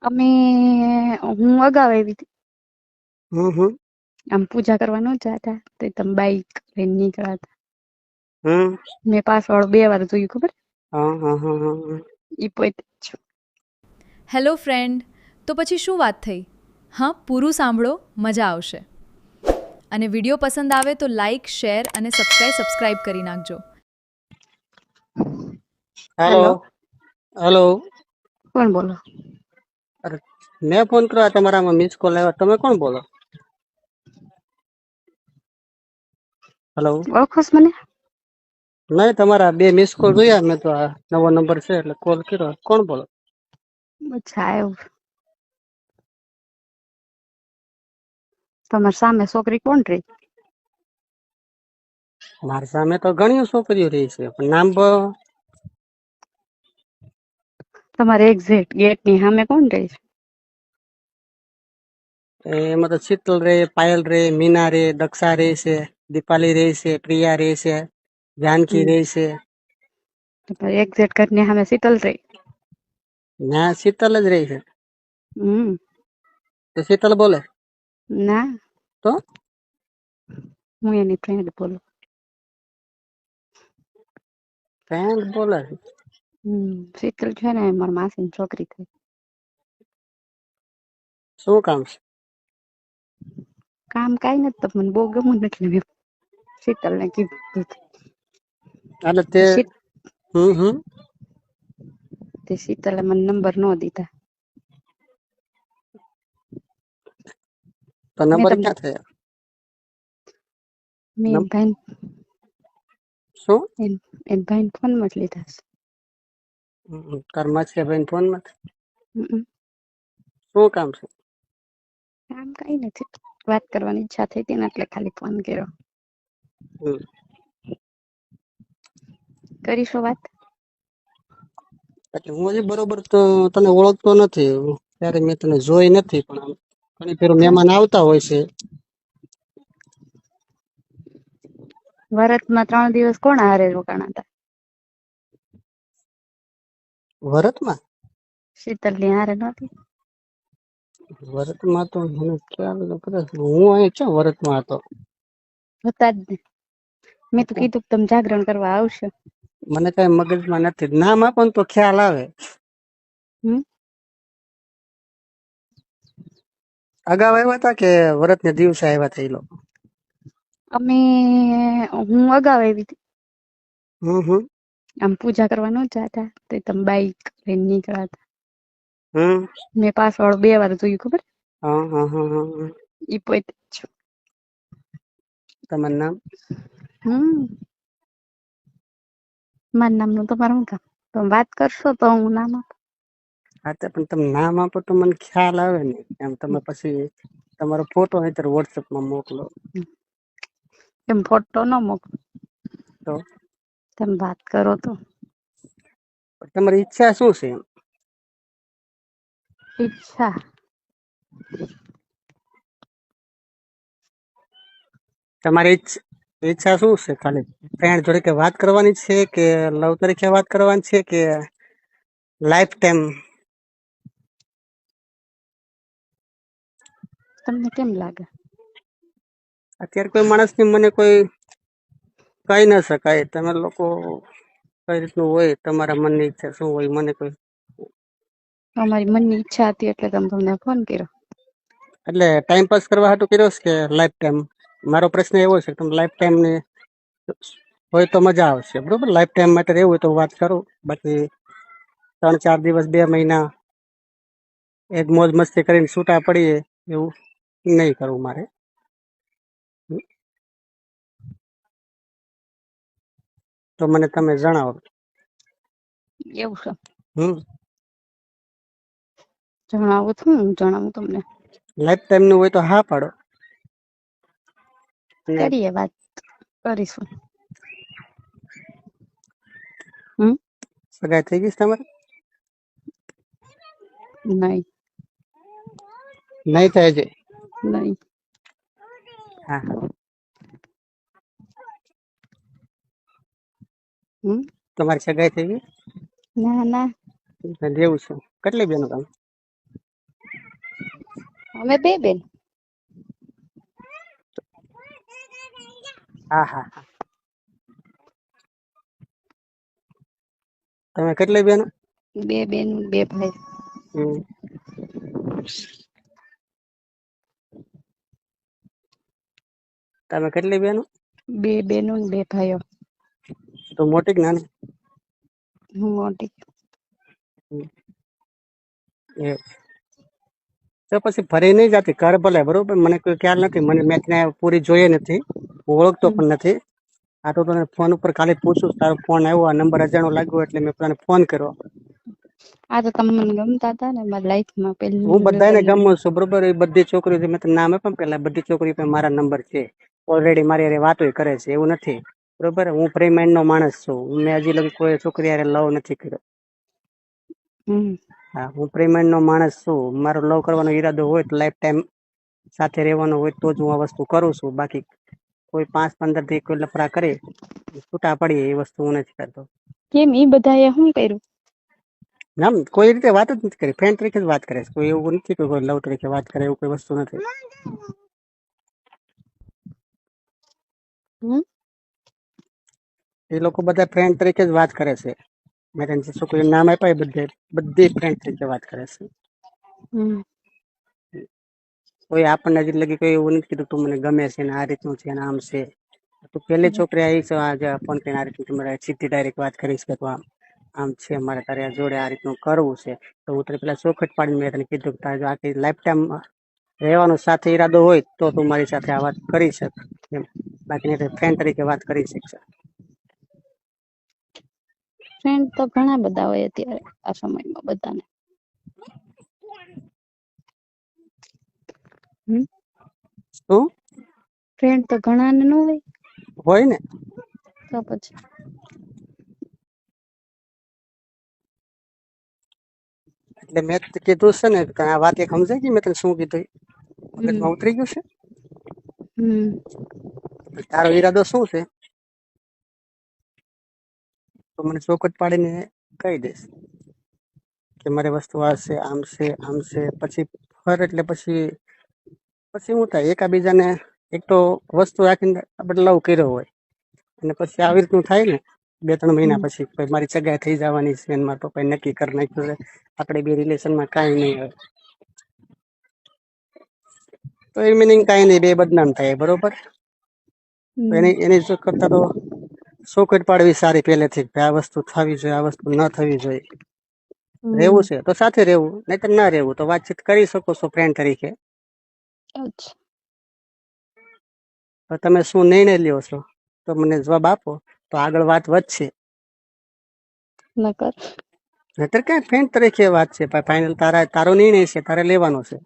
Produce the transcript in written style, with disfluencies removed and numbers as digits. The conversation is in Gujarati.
અમે હું અગાઉ આવી હતી. હમ આમ પૂજા કરવા ન જતા તો તમે બાઈક લઈને નીકળ્યા હતા. હમ મેં પાસવાળું 2 વાર જોયું, ખબર? હા હા હા હા. ઈ પોતે જ. Hello friend. તો પછી શું વાત થઈ? હા, પૂરું સાંભળો, મજા આવશે. અને વિડીયો પસંદ આવે તો લાઇક, શેર અને સબસ્ક્રાઇબ કરી નાખજો. Hello hello, hello. કોણ બોલો? અરે મેં ફોન કર્યો, તમારામાં મિસ કોલ આવ્યો. તમે કોણ બોલો? હેલો. ઓળખો છો મને? નહીં, તમારા 2 મિસ કોલ જોયા મેં તો. આ નવો નંબર છે એટલે કોલ કર્યો. કોણ બોલો? અચ્છા, એવું. તમારી સામે છોકરી કોણ રહી? મારી સામે તો ઘણી છોકરીઓ રહી છે, પણ નામ તમારે એક્ઝેક્ટ ગેટની સામે કોણ રહી છે? એમાં તો શીતલ રે, પાયલ રે, મીના રે, દક્ષા રે છે, દીપાલી રે છે, પ્રિયા રે છે, જાનકી રે છે. તમારે એક્ઝેક્ટ ઘરની સામે શીતલ રહી? ના, શીતલ જ રહી છે. હમ. તો શીતલ બોલે? ના, તો હું એની ફ્રેન્ડ બોલું. ફ્રેન્ડ બોલે? શીતલ છે ને, મારા માસીની છોકરી થઈ. શું કામ છે? કામ કાંઈ નથી, તો મને બહુ ગમું એટલે મેં શીતલને કીધું. એટલે તે તે શીતલે મને નંબર ન દીધા. તો મેં નંબર તમને ક્યાં થયા? મેં શું? એન ભાઈને ફોનમાં જ લીધા છે. કર્મા છે ભાઈ ફોન માં? હમ. શું કામ છે? કામ કઈ નથી, વાત કરવાની ઈચ્છા થઈ હતી ને એટલે ખાલી ફોન કર્યો. કરીશું વાત? એટલે હું હજી બરોબર તો તને ઓળખતો નથી, ત્યારે મેં તને જોઈ નથી, પણ ઘણી ફેર કેમ? મહેમાન આવતા હોય છે. વરતમાં 3 દિવસ કોણ હારે રોકાણા હતા? વરતમાં? શીતલની હારે નહોતી? વરતમાં તો મને ખ્યાલ નથી. હું અહીં ક્યાં વરતમાં હતો? હતા જ ને. મેં તો કીધું કે તમે જાગરણ કરવા આવશો. મને કઈ મગજમાં નથી. નામ આપો ને તો ખ્યાલ આવે. અગાઉ આવ્યા હતા કે વરત ને દિવસે આવ્યા હતા એ લોકો? હું અગાઉ આવી હતી. હમ આમ પૂજા કરવા ન જતા તો તમે બાઈક લઈને નીકળ્યા હતા. હમ. મેં પાસવાળું 2 વાર જોયું, ખબર? હા હા હા હા. ઈ પોતે જ. તમારું નામ? મારા નામનું તમારું શું કામ? તમે વાત કરશો તો હું નામ આપું. હા, તો પણ તમે નામ આપો તો મને ખ્યાલ આવે ને. એમ તમે પછી તમારો ફોટો અત્યારે વોટ્સએપમાં મોકલો. એમ ફોટો ન મોકલો. તો તમે વાત કરો તો. તમારી ઈચ્છા શું છે? ઈચ્છા? તમારી ઈચ્છા શું છે? ખાલી ફ્રેન્ડ જોડે કે વાત કરવાની છે, કે લવ તરીકે વાત કરવાની છે, કે લાઈફ ટાઈમ? તમને કેમ લાગે? અત્યારે કોઈ માણસની મને કોઈ કહી ના શકાય. તમે લોકો કઈ રીતનું હોય, તમારા મનની ઈચ્છા શું હોય, મને કોઈ. અમારી મનની ઈચ્છા હતી એટલે તમને ફોન કર્યો. એટલે ટાઈમ પાસ કરવા હાટુ કર્યો છે કે લાઈફ ટાઈમ? મારો પ્રશ્ન એવો છે કે તમે લાઈફ ટાઈમ ને હોય તો મજા આવશે, બરોબર? લાઈફ ટાઈમ માટે રહેવું હોય તો વાત કરું. બાકી 3-4 દિવસ, 2 મહિના એક મોજ મસ્તી કરીને છૂટા પડીએ એવું નહીં કરવું મારે. તો મને તમે જણાવો. એવું છે? જણાવું છું. હું જણાવું તમને. લાઈફ ટાઈમ નું હોય તો હા પાડો. કરીએ વાત, કરીશું. સગાઈ થઈ ગઈ છે તમારે? નહીં. નહીં થાય છે? નહીં. હા. તમારી સગાઈ થઈ ગઈ? ના ના. એવું છે. કેટલી બેનો તમે? અમે બે બેન. હા હા હા. તમે કેટલી બેનો? બે બેન બે ભાઈ. હમ. તમે કેટલી બેનો? બે બેનો ને બે ભાઈઓ. તો મોટી કે નાની? હું મોટી. એ તો પછી ફરી નહીં જતી કર ભલે, બરોબર? મને કોઈ ખ્યાલ નથી, મેં ત્યાં પૂરી જોઈએ નથી, હું ઓળખતો પણ નથી. આ તો તને ફોન ઉપર ખાલી પૂછું, તારો ફોન આવ્યો, આ નંબર અજાણો લાગ્યો એટલે મેં તને ફોન કર્યો. આ તો તમે મને ગમતા હતા ને મારી લાઈફમાં હું પહેલી બધાને નજર. ગમું છું, બરોબર? એ બધી છોકરીઓ મેં તને નામ આપ્યું પેલા, બધી છોકરીઓ પાસે મારા નંબર છે, ઓલરેડી મારી હારે વાતો કરે છે, એવું નથી, બરોબર? હું ફ્રી માઇન્ડ નો માણસ છું, મેં હજી લગી કોઈ છોકરી હારે લવ નથી કર્યો. હા, હું ફ્રી માઇન્ડ નો માણસ છું. મારો લવ કરવાનો ઈરાદો હોય તો લાઈફ ટાઈમ સાથે રહેવાનો હોય તો જ હું આ વસ્તુ કરું છું. બાકી કોઈ 5-15 થી કોઈ લફડા કરે, છૂટા પડીએ, એ વસ્તુ હું નથી કરતો. કેમ ઈ બધાએ શું કર્યું? ના, કોઈ રીતે વાત જ નથી કરી, ફ્રેન્ડ તરીકે જ વાત કરે છે. કોઈ એવું નથી કે કોઈ લવ તરીકે વાત કરે, એવું કોઈ વસ્તુ નથી. એ લોકો બધા ફ્રેન્ડ તરીકે જ વાત કરે છે. મેં તને જે છોકરીનું નામ આપ્યા એ બધી ફ્રેન્ડ તરીકે વાત કરે છે. કોઈ આપણને હજી લગી કોઈ એવું નથી કીધું તું મને ગમે છે ને આ રીતનું છે ને આમ છે. તું પેલી છોકરી આવી છે આજે ફોન કરીને આ રીતનું તમારે સીધી ડાયરેક્ટ વાત કરીશ કે તું આમ છે, મારે તારે જોડે આ રીતનું કરવું છે. તો હું તને પેલા ચોખટ પાડીને મેં તને કીધું કે તારે જો આખી લાઈફ ટાઈમ રહેવાનો સાથે ઈરાદો હોય તો તું મારી સાથે આ વાત કરી શક એમ, બાકી નહીં ફ્રેન્ડ તરીકે વાત કરી શકશે. ફ્રેન્ડ તો ઘણા બધા હોય અત્યારે આ સમયમાં બધાને. શું? ફ્રેન્ડ તો ઘણા ને ન હોય ને. તો પછી એટલે મેં કીધું છે ને આ વાત એક સમજાય ગઈ મેં તને શું કીધું મગજમાં ઉતરી ગયું છે? તારો ઈરાદો શું છે તો મને ચોખટ પાડીને કહી દઈશ કે મારી વસ્તુ આ છે, આમ છે, આમ છે. પછી ફર એટલે પછી શું થાય, એકાબીજાને એક તો વસ્તુ રાખીને આપણે લવ કર્યો હોય અને પછી આવી રીતનું થાય ને 2-3 મહિના પછી મારી સગાઈ થઈ જવાની છે, મારા પપ્પાએ નક્કી કરી નાખ્યું છે, આપણે બે રિલેશનમાં કાંઈ નહીં હોય તો એ મિનિંગ કાંઈ નહીં, બે બદનામ થાય, બરોબર? એની કરતા તો ચોખટ પાડવી સારી પહેલેથી, આ વસ્તુ થવી જોઈએ, આ વસ્તુ ન થવી જોઈએ. રહેવું છે તો સાથે રહેવું, નહીતર ના રહેવું તો વાતચીત કરી શકો છો ફ્રેન્ડ તરીકે. તો તમે શું નિર્ણય લ્યો છો તો મને જવાબ આપો, તો આગળ વાત વધશે. નહીતર ક્યાં ફ્રેન્ડ તરીકે વાત છે, ફાઇનલ તારો નિર્ણય છે, તારે લેવાનો છે.